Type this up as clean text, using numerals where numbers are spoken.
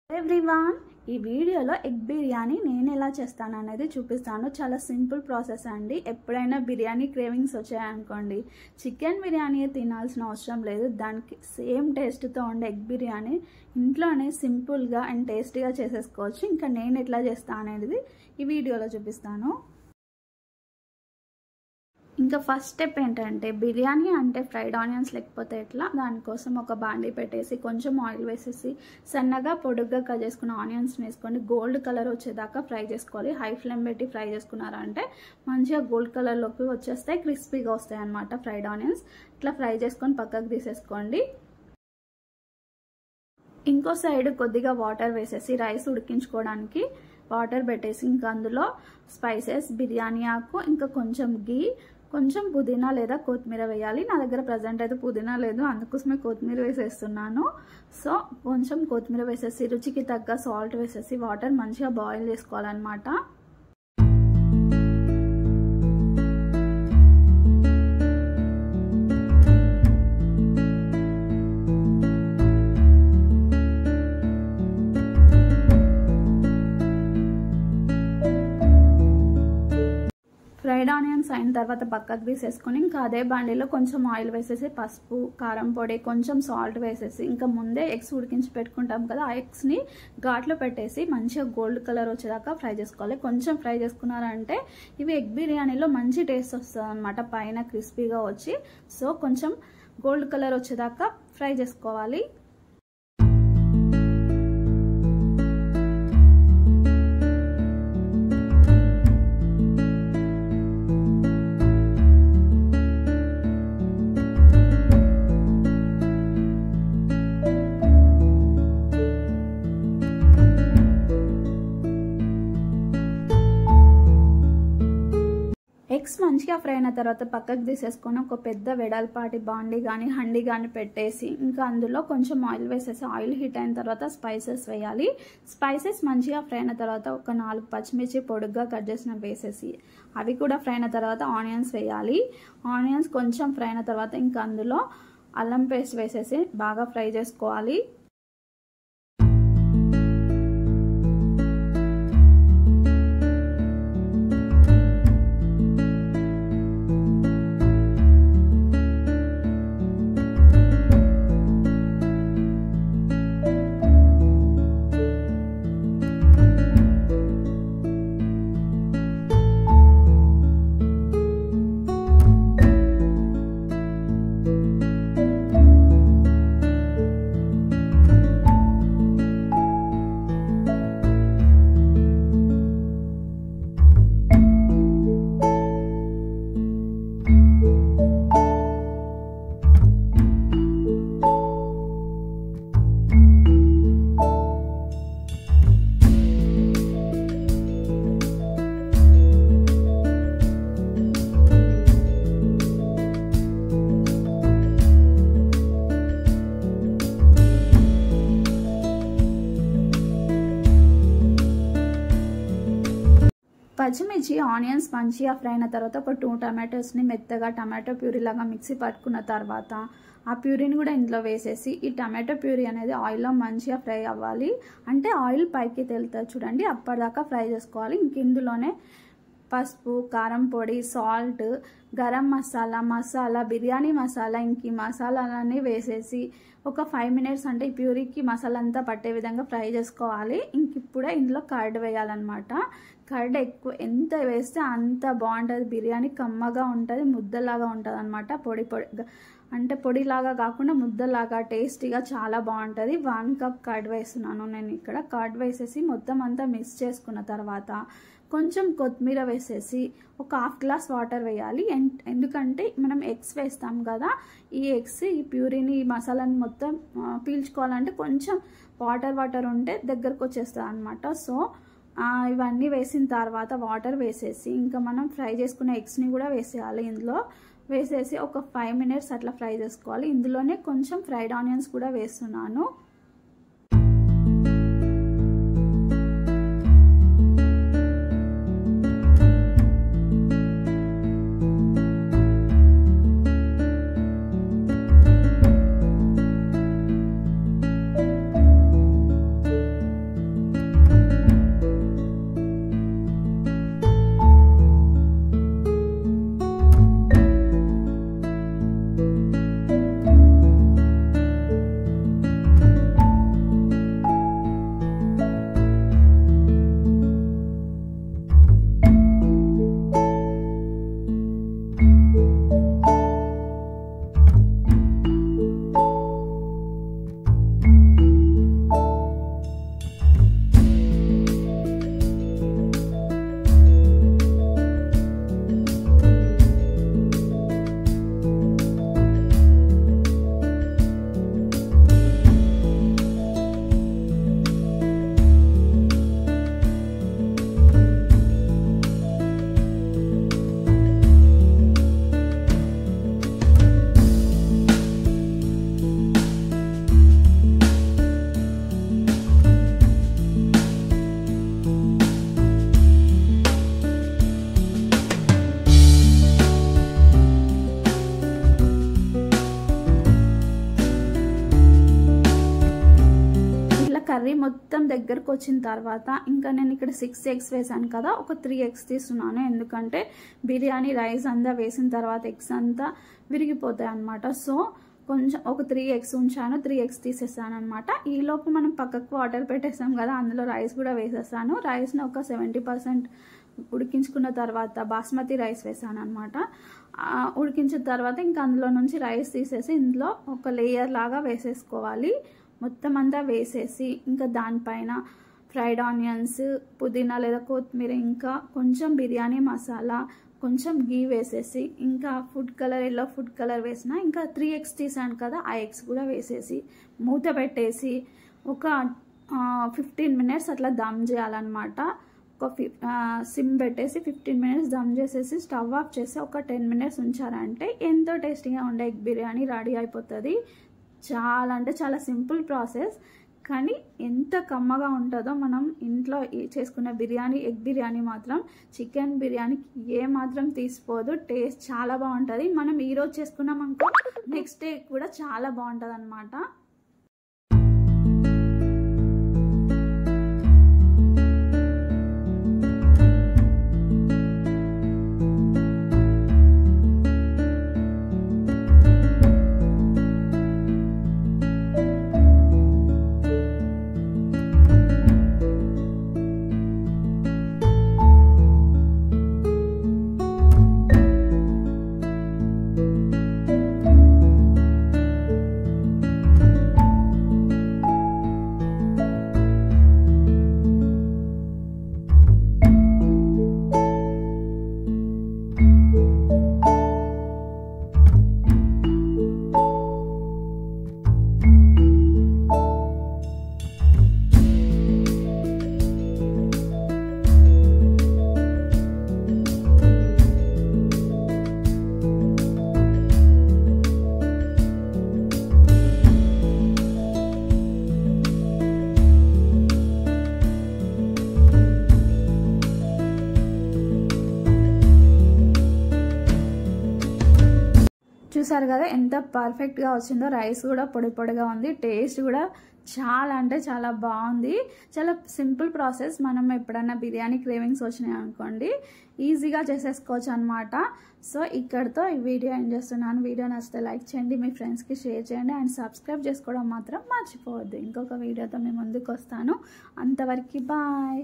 Everyone ఈ వీడియోలో egg biryani నేను ఎలా చేస్తాను అనేది చూపిస్తాను. చాలా సింపుల్ ప్రాసెస్ అండి. ఎప్పుడైనా బిర్యానీ క్రేవింగ్స్ వచ్చాయనుకోండి, చికెన్ బిర్యానీ తినాల్సిన అవసరం లేదు. దానికి సేమ్ టేస్ట్తో ఉండే ఎగ్ బిర్యానీ ఇంట్లోనే సింపుల్గా అండ్ టేస్టీగా చేసేసుకోవచ్చు. ఇంకా నేను ఎట్లా చేస్తాను అనేది ఈ వీడియోలో చూపిస్తాను. ఇంకా ఫస్ట్ స్టెప్ ఏంటంటే, బిర్యానీ అంటే ఫ్రైడ్ ఆనియన్స్ లేకపోతే ఎట్లా, దానికోసం ఒక బాండీ పెట్టేసి కొంచెం ఆయిల్ వేసేసి సన్నగా పొడుగ్గా కట్ చేసుకున్న ఆనియన్స్ వేసుకొని గోల్డ్ కలర్ వచ్చేదాకా ఫ్రై చేసుకోవాలి. హై ఫ్లేమ్ పెట్టి ఫ్రై చేసుకున్నారంటే మంచిగా గోల్డ్ కలర్లోకి వచ్చేస్తాయి, క్రిస్పీగా వస్తాయి అన్నమాట ఫ్రైడ్ ఆనియన్స్. ఇట్లా ఫ్రై చేసుకొని పక్కకు తీసేసుకోండి. ఇంకో సైడ్ కొద్దిగా వాటర్ వేసేసి రైస్ ఉడికించుకోవడానికి వాటర్ పెట్టేసి ఇంకా అందులో స్పైసెస్, బిర్యానీ ఆకు, ఇంకా కొంచెం గీ, కొంచెం పుదీనా లేదా కొత్తిమీర వేయాలి. నా దగ్గర ప్రజెంట్ అయితే పుదీనా లేదు, అందుకోసమే కొత్తిమీర వేసేస్తున్నాను. సో కొంచెం కొత్తిమీర వేసేసి రుచికి తగ్గ సాల్ట్ వేసేసి వాటర్ మంచిగా బాయిల్ చేసుకోవాలన్నమాట. ఫ్రైడ్ ఆనియన్స్ అయిన తర్వాత పక్కకు తీసేసుకొని ఇంకా అదే బాండీలో కొంచెం ఆయిల్ వేసేసి పసుపు, కారం పొడి, కొంచెం సాల్ట్ వేసేసి ఇంకా ముందే ఎగ్స్ ఉడికించి పెట్టుకుంటాం కదా, ఆ ఎగ్స్ని ఘాట్లో పెట్టేసి మంచిగా గోల్డ్ కలర్ వచ్చేదాకా ఫ్రై చేసుకోవాలి. కొంచెం ఫ్రై చేసుకున్నారంటే ఇవి ఎగ్ బిర్యానీలో మంచి టేస్ట్ వస్తుంది అనమాట, పైన క్రిస్పీగా వచ్చి. సో కొంచెం గోల్డ్ కలర్ వచ్చేదాకా ఫ్రై చేసుకోవాలి. ఎగ్స్ మంచిగా ఫ్రై అయిన తర్వాత పక్కకు తీసేసుకొని ఒక పెద్ద వెడల్పాటి బాండీ కానీ హండీ కానీ పెట్టేసి ఇంకా అందులో కొంచెం ఆయిల్ వేసేసి ఆయిల్ హీట్ అయిన తర్వాత స్పైసెస్ వేయాలి. స్పైసెస్ మంచిగా ఫ్రై అయిన తర్వాత ఒక 4 పచ్చిమిర్చి పొడుగ్గా కట్ చేసిన వేసేసి అవి కూడా ఫ్రై అయిన తర్వాత ఆనియన్స్ వేయాలి. ఆనియన్స్ కొంచెం ఫ్రై అయిన తర్వాత ఇంకా అందులో అల్లం పేస్ట్ వేసేసి బాగా ఫ్రై చేసుకోవాలి. పచ్చిమిర్చి ఆనియన్స్ మంచిగా ఫ్రై అయిన తర్వాత ఒక 2 టమాటోస్ని మెత్తగా టమాటో ప్యూరీ లాగా మిక్సీ పట్టుకున్న తర్వాత ఆ ప్యూరీని కూడా ఇందులో వేసేసి ఈ టమాటో ప్యూరీ అనేది ఆయిల్లో మంచిగా ఫ్రై అవ్వాలి. అంటే ఆయిల్ పైకి తేలుతుంది చూడండి, అప్పటిదాకా ఫ్రై చేసుకోవాలి. ఇంక ఇందులోనే పసుపు, కారం పొడి, సాల్ట్, గరం మసాలా, బిర్యానీ మసాలా, ఇంక ఈ మసాలాలన్నీ వేసేసి ఒక 5 మినిట్స్ అంటే ఈ ప్యూరీకి మసాలా అంతా పట్టే విధంగా ఫ్రై చేసుకోవాలి. ఇంక ఇప్పుడే ఇందులో కర్డ్ వేయాలన్నమాట. కర్డ్ ఎక్కువ ఎంత వేస్తే అంత బాగుంటుంది బిర్యానీ, కమ్మగా ఉంటుంది, ముద్దలాగా ఉంటుంది అనమాట. అంటే పొడిలాగా కాకుండా ముద్దలాగా టేస్టీగా చాలా బాగుంటుంది. 1 కప్ కర్డ్ వేస్తున్నాను నేను ఇక్కడ. కర్డ్ వేసేసి మొత్తం అంతా మిక్స్ చేసుకున్న తర్వాత కొంచెం కొత్తిమీర వేసేసి ఒక 1/2 గ్లాస్ వాటర్ వేయాలి. ఎందుకంటే మనం ఎగ్స్ వేస్తాం కదా, ఈ ఎగ్స్ ఈ ప్యూరీని ఈ మసాలాని మొత్తం పీల్చుకోవాలంటే కొంచెం వాటర్ ఉంటే దగ్గరకు వచ్చేస్తుంది అనమాట. సో ఇవన్నీ వేసిన తర్వాత వాటర్ వేసేసి ఇంకా మనం ఫ్రై చేసుకున్న ఎగ్స్ని కూడా వేసేయాలి. ఇందులో వేసేసి ఒక 5 మినిట్స్ అట్లా ఫ్రై చేసుకోవాలి. ఇందులోనే కొంచెం ఫ్రైడ్ ఆనియన్స్ కూడా వేస్తున్నాను. కర్రీ మొత్తం దగ్గరకు వచ్చిన తర్వాత ఇంకా నేను ఇక్కడ 6 ఎగ్స్ వేసాను కదా, ఒక 3 ఎగ్స్ తీస్తున్నాను. ఎందుకంటే బిర్యానీ రైస్ అంతా వేసిన తర్వాత ఎగ్స్ అంతా విరిగిపోతాయి అన్నమాట. సో కొంచెం ఒక 3 ఎగ్స్ ఉంచాను, 3 ఎగ్స్ తీసేసాను అనమాట. ఈలోపు మనం పక్కకు వాటర్ పెట్టేసాం కదా, అందులో రైస్ కూడా వేసేసాను. రైస్ని ఒక 70% ఉడికించుకున్న తర్వాత బాస్మతి రైస్ వేసాను అనమాట. ఉడికించిన తర్వాత ఇంకా అందులో నుంచి రైస్ తీసేసి ఇందులో ఒక లేయర్ లాగా వేసేసుకోవాలి. మొత్తం అంతా వేసేసి ఇంకా దానిపైన ఫ్రైడ్ ఆనియన్స్, పుదీనా లేదా కొత్తిమీర, ఇంకా కొంచెం బిర్యానీ మసాలా, కొంచెం గీ వేసేసి ఇంకా food colour, yellow food colour వేసిన, ఇంకా 3 ఎగ్స్ తీసాను కదా, ఆ ఎగ్స్ కూడా వేసేసి మూత పెట్టేసి ఒక 15 మినిట్స్ అట్లా దమ్ చేయాలన్నమాట. ఒక సిమ్ పెట్టేసి 15 మినిట్స్ దమ్ చేసేసి స్టవ్ ఆఫ్ చేసి ఒక 10 మినిట్స్ ఉంచారంటే ఎంతో టేస్టీగా ఉండే ఎగ్ బిర్యానీ రెడీ అయిపోతుంది. చాలా అంటే చాలా సింపుల్ ప్రాసెస్, కానీ ఎంత కమ్మగా ఉంటుందో మనం ఇంట్లో చేసుకునే బిర్యానీ, ఎగ్ బిర్యానీ మాత్రం చికెన్ బిర్యానీకి ఏ మాత్రం తీసిపోదు. టేస్ట్ చాలా బాగుంటుంది. మనం ఈరోజు చేసుకున్నాం అనుకో, నెక్స్ట్ డే కూడా చాలా బాగుంటుంది అన్నమాట. చూసారు కదా ఎంత పర్ఫెక్ట్గా వచ్చిందో. రైస్ కూడా పొడి పొడిగా ఉంది, టేస్ట్ కూడా చాలా అంటే చాలా బాగుంది. చాలా సింపుల్ ప్రాసెస్. మనం ఎప్పుడన్నా బిర్యానీ క్రేవింగ్స్ వచ్చినాయి అనుకోండి, ఈజీగా చేసేసుకోవచ్చు అనమాట. సో ఇక్కడితో ఈ వీడియో ఎండ్ చేస్తున్నాను. వీడియో నచ్చితే లైక్ చేయండి, మీ ఫ్రెండ్స్కి షేర్ చేయండి, అండ్ సబ్స్క్రైబ్ చేసుకోవడం మాత్రం మర్చిపోవద్దు. ఇంకొక వీడియోతో మీ ముందుకు వస్తాను. అంతవరకు బాయ్.